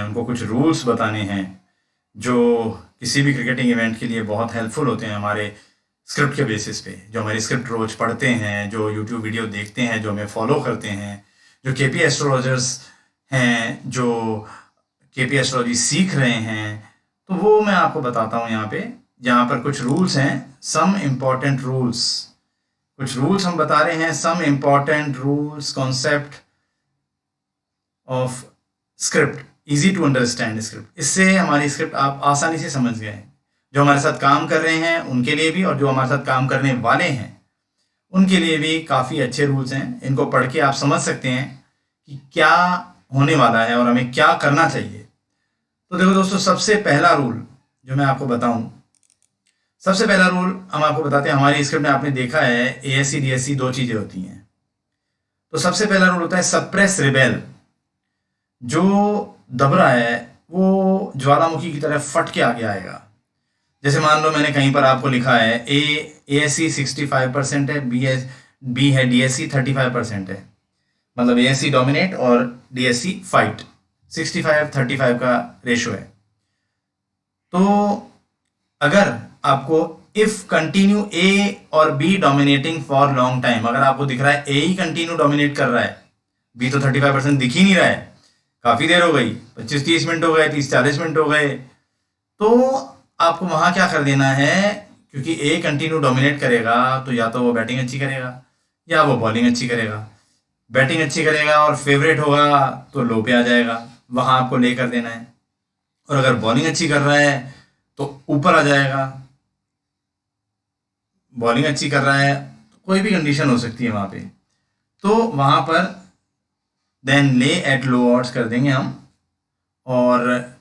उनको कुछ रूल्स बताने हैं जो किसी भी क्रिकेटिंग इवेंट के लिए बहुत हेल्पफुल होते हैं हमारे स्क्रिप्ट के बेसिस पे। जो हमारी स्क्रिप्ट रोज पढ़ते हैं, जो यूट्यूब वीडियो देखते हैं, जो हमें फॉलो करते हैं, जो केपी एस्ट्रोलॉजर्स हैं, जो केपी एस्ट्रोलॉजी सीख रहे हैं, तो वो मैं आपको बताता हूँ यहाँ पर कुछ रूल्स हैं, सम इम्पॉर्टेंट रूल्स। कुछ रूल्स हम बता रहे हैं, some important rules, concept of script, easy to understand script. इससे हमारी स्क्रिप्ट आप आसानी से समझ गए हैं। जो हमारे साथ काम कर रहे हैं उनके लिए भी, और जो हमारे साथ काम करने वाले हैं उनके लिए भी काफ़ी अच्छे रूल्स हैं। इनको पढ़ के आप समझ सकते हैं कि क्या होने वाला है और हमें क्या करना चाहिए। तो देखो दोस्तों, सबसे पहला रूल जो मैं आपको बताऊं, सबसे पहला रूल हम आपको बताते हैं। हमारी स्क्रिप्ट में आपने देखा है एएससी डीएससी दो चीज़ें होती हैं। तो सबसे पहला रूल होता है सप्रेस रिबेल। जो दब रहा है वो ज्वालामुखी की तरह फट के आगे आएगा। जैसे मान लो मैंने कहीं पर आपको लिखा है एएससी 65% है, बी है डीएससी 35% है, मतलब एएससी डोमिनेट और डीएससी फाइट, 65-35 का रेशो है। तो अगर आपको इफ कंटिन्यू ए और b dominating for long time, अगर आपको दिख रहा है ए ही कंटिन्यू डोमिनेट कर रहा है, बी तो 35% दिख ही नहीं रहा है, काफ़ी देर हो गई, 25-30 मिनट हो गए, 30-40 मिनट हो गए, तो आपको वहाँ क्या कर देना है, क्योंकि ए कंटिन्यू डोमिनेट करेगा तो या तो वो बैटिंग अच्छी करेगा या वो बॉलिंग अच्छी करेगा। बैटिंग अच्छी करेगा और फेवरेट होगा तो लो पे आ जाएगा, वहाँ आपको ले कर देना है। और अगर बॉलिंग अच्छी कर रहा है तो ऊपर आ जाएगा। बॉलिंग अच्छी कर रहा है तो कोई भी कंडीशन हो सकती है वहाँ पे, तो वहाँ पर देन ले एट लो ऑड्स कर देंगे हम, और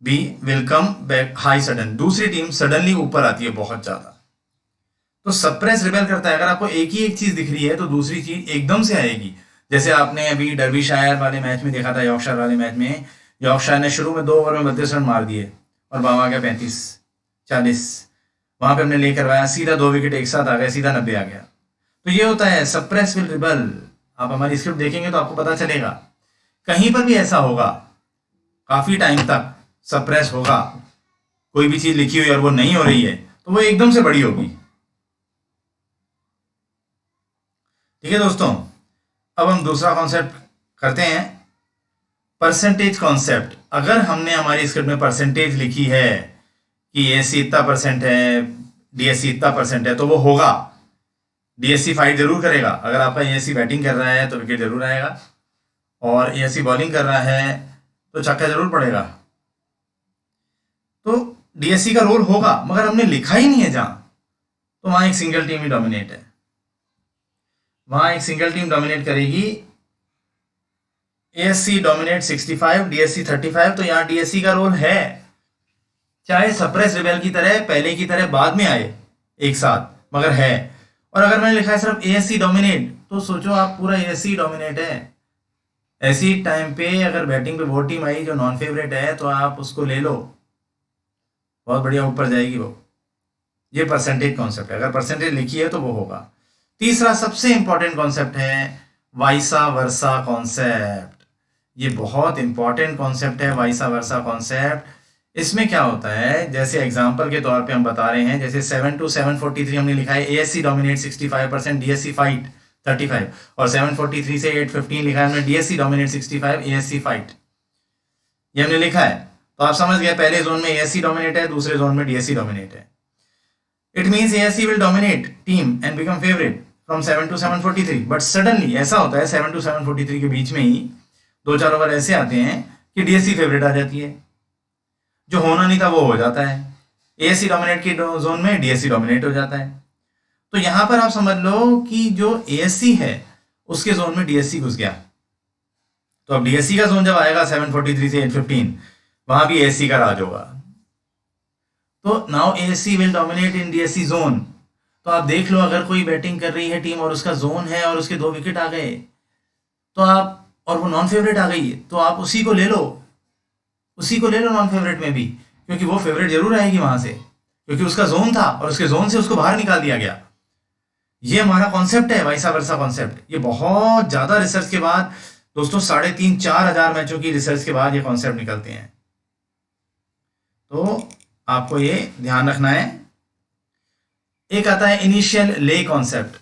b will come back high sudden. दूसरी टीम सडनली ऊपर आती है बहुत ज़्यादा, तो सप्रेस रिबेल करता है। अगर आपको एक ही एक चीज़ दिख रही है तो दूसरी चीज़ एकदम से आएगी। जैसे आपने अभी डर्बीशायर वाले मैच में देखा था, यॉर्कशायर वाले मैच में यॉर्कशायर ने शुरू में 2 ओवर में 32 रन मार दिए और बाबा आ गया 35-40। वहाँ पे हमने ले करवाया, सीधा 2 विकेट एक साथ आ गए, सीधा 90 आ गया। तो ये होता है सप्रेस विल रिबेल। आप हमारी स्क्रिप्ट देखेंगे तो आपको पता चलेगा, कहीं पर भी ऐसा होगा, काफ़ी टाइम तक सप्रेस होगा, कोई भी चीज़ लिखी हुई और वो नहीं हो रही है तो वो एकदम से बड़ी होगी। ठीक है दोस्तों, अब हम दूसरा कॉन्सेप्ट करते हैं, परसेंटेज कॉन्सेप्ट। अगर हमने हमारी स्क्रिप्ट में परसेंटेज लिखी है कि एएससी इतना परसेंट है, डीएससी इतना परसेंट है, तो वो होगा। डीएससी फाइट जरूर करेगा। अगर आपका एएससी बैटिंग कर रहा है तो विकेट जरूर आएगा, और एएससी बॉलिंग कर रहा है तो छक्का जरूर पड़ेगा। तो डीएससी का रोल होगा, मगर हमने लिखा ही नहीं है जहां, तो वहां एक सिंगल टीम ही डोमिनेट है, वहां एक सिंगल टीम डोमिनेट करेगी। एएससी डोमिनेट 65, डीएससी 35, तो यहां डीएससी का रोल है, चाहे सप्रेस रिबेल की तरह पहले की तरह बाद में आए एक साथ, मगर है। और अगर मैंने लिखा है सिर्फ एएससी डोमिनेट, तो सोचो आप पूरा एएससी डोमिनेट है। ऐसी टाइम पे अगर बैटिंग पे वो टीम आई जो नॉन फेवरेट है तो आप उसको ले लो, बहुत बढ़िया ऊपर जाएगी वो। ये परसेंटेज कॉन्सेप्ट है, अगर परसेंटेज लिखी है तो वो होगा। तीसरा सबसे इंपॉर्टेंट कॉन्सेप्ट है वाइसा वर्सा कॉन्सेप्ट। ये बहुत इंपॉर्टेंट कॉन्सेप्ट है, वाइसा वर्सा कॉन्सेप्ट। इसमें क्या होता है, जैसे एग्जांपल के तौर पे हम बता रहे हैं, जैसे 7 to 743 हमने लिखा है एएससी डोमिनेट 65%, डीएससी फाइट 35, और 743 से 815 लिखा है हमने डीएससी डोमिनेट 65, एएससी फाइट, ये हमने लिखा है। तो आप समझ गए, पहले जोन में एएससी डोमिनेट है, दूसरे जोन में डीएससी डोमिनेट है। It means ASC will dominate team and become favourite from 7 to 743, but suddenly ऐसा होता है 7 to 743 के बीच में ही 2-4 ओवर ऐसे आते हैं कि डीएससी फेवरेट आ जाती है, जो होना नहीं था वो हो जाता है। एएससी डोमिनेट के जोन में डीएससी डोमिनेट हो जाता है। तो यहां पर आप समझ लो कि जो एएससी है उसके जोन में डीएससी घुस गया, तो अब डीएससी का जोन जब आएगा 743 से 815, वहां भी एएससी का राज होगा। तो now ASC will dominate in DSC zone. तो आप देख लो, अगर कोई बैटिंग कर रही है टीम और उसका जोन है और उसके 2 विकेट आ गए, तो आप, और वो नॉन फेवरेट आ गई है, तो आप उसी को ले लो, उसी को ले लो नॉन फेवरेट में भी, क्योंकि वो फेवरेट जरूर आएगी वहां से, क्योंकि उसका जोन था और उसके जोन से उसको बाहर निकाल दिया गया। ये हमारा कॉन्सेप्ट है वाइसा वर्सा कॉन्सेप्ट। ये बहुत ज्यादा रिसर्च के बाद दोस्तों 3,500-4,000 मैचों की रिसर्च के बाद ये कॉन्सेप्ट निकलते हैं, तो आपको ये ध्यान रखना है। एक आता है इनिशियल ले कॉन्सेप्ट।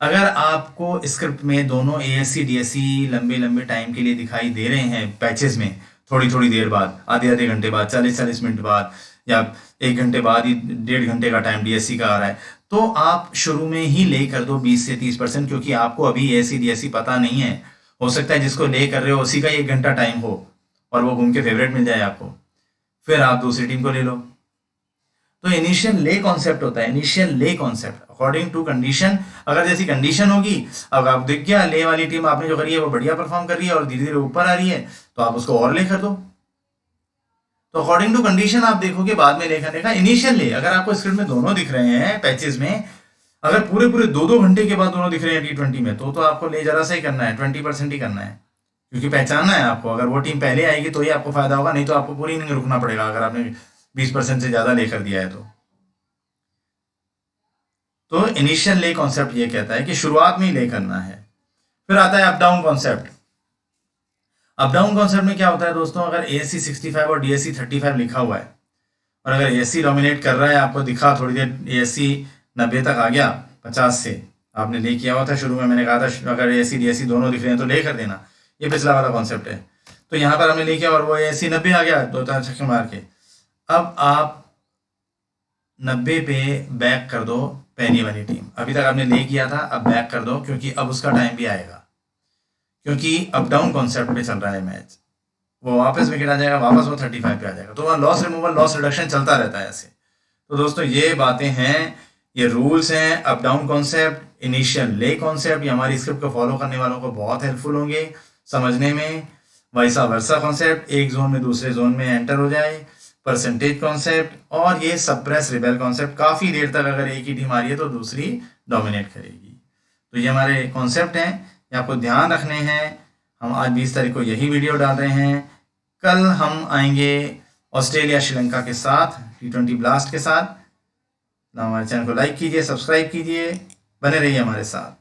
अगर आपको स्क्रिप्ट में दोनों एएससी डीएससी लंबे लंबे टाइम के लिए दिखाई दे रहे हैं पैचेस में, थोड़ी थोड़ी देर बाद, आधे आधे घंटे बाद, 40-40 मिनट बाद, या 1 घंटे बाद ही 1.5 घंटे का टाइम डीएससी का आ रहा है, तो आप शुरू में ही ले कर दो 20 से 30%, क्योंकि आपको अभी एएससी डीएससी पता नहीं है। हो सकता है जिसको ले कर रहे हो उसी का 1 घंटा टाइम हो और वो घूम के फेवरेट मिल जाए आपको, फिर आप दूसरी टीम को ले लो। तो इनिशियल ले कॉन्सेप्ट होता है, इनिशियल ले कॉन्सेप्ट अकॉर्डिंग टू कंडीशन। अगर जैसी कंडीशन होगी, अब आप दिख गया ले वाली टीम आपने जो करी है वो बढ़िया परफॉर्म कर रही है और धीरे धीरे ऊपर आ रही है, तो आप उसको और ले कर दो। तो अकॉर्डिंग टू कंडीशन आप देखोगे बाद में ले करने का। इनिशियल ले, अगर आपको स्क्रिप्ट में दोनों दिख रहे हैं पैचेस में, अगर पूरे पूरे 2-2 घंटे के बाद दोनों दिख रहे हैं T20 में, तो आपको ले जरा सा ही करना है, 20% ही करना है, क्योंकि पहचानना है आपको। अगर वो टीम पहले आएगी तो ही आपको फायदा होगा, नहीं तो आपको पूरी इनिंग रुकना पड़ेगा अगर आपने 20% से ज्यादा लेकर दिया है तो इनिशियल ले कॉन्सेप्ट ये कहता है कि शुरुआत में ही ले करना है। फिर आता है up down concept. Up down concept में क्या होता है दोस्तों, अगर एएससी 65 और डीएससी 35 लिखा हुआ है और अगर एएससी डोमिनेट कर रहा है, आपको दिखा थोड़ी देर एएससी 90 तक आ गया, 50 से आपने ले किया हुआ था शुरू में, मैंने कहा था अगर एएससी डीएससी दोनों दिख रहे हैं तो ले कर देना, ये पिछला वाला कॉन्सेप्ट है। तो यहाँ पर हमने ले किया और वो एएससी 90 आ गया 2-4 छक्के मार के। अब आप 90 पे बैक कर दो पहली वाली टीम, अभी तक आपने ले किया था, अब बैक कर दो, क्योंकि अब उसका टाइम भी आएगा, क्योंकि अप डाउन कॉन्सेप्ट पे चल रहा है मैच। वो वापस विकेट आ जाएगा, वापस वो 35 पे आ जाएगा, तो वहाँ लॉस रिमूवल लॉस रिडक्शन चलता रहता है ऐसे। तो दोस्तों ये बातें हैं, ये रूल्स हैं अप डाउन कॉन्सेप्ट, इनिशियल ले कॉन्सेप्ट। ये हमारी स्क्रिप्ट को फॉलो करने वालों को बहुत हेल्पफुल होंगे समझने में। वैसा वर्सा कॉन्सेप्ट, एक जोन में दूसरे जोन में एंटर हो जाए, परसेंटेज कॉन्सेप्ट, और ये सप्रेस रिबेल कॉन्सेप्ट। काफी देर तक अगर एक ही टीम आ रही है तो दूसरी डोमिनेट करेगी। तो ये हमारे कॉन्सेप्ट हैं, ये आपको ध्यान रखने हैं। हम आज 20 तारीख को यही वीडियो डाल रहे हैं। कल हम आएंगे ऑस्ट्रेलिया श्रीलंका के साथ, T20 ब्लास्ट के साथ। हमारे चैनल को लाइक कीजिए, सब्सक्राइब कीजिए, बने रहिए हमारे साथ।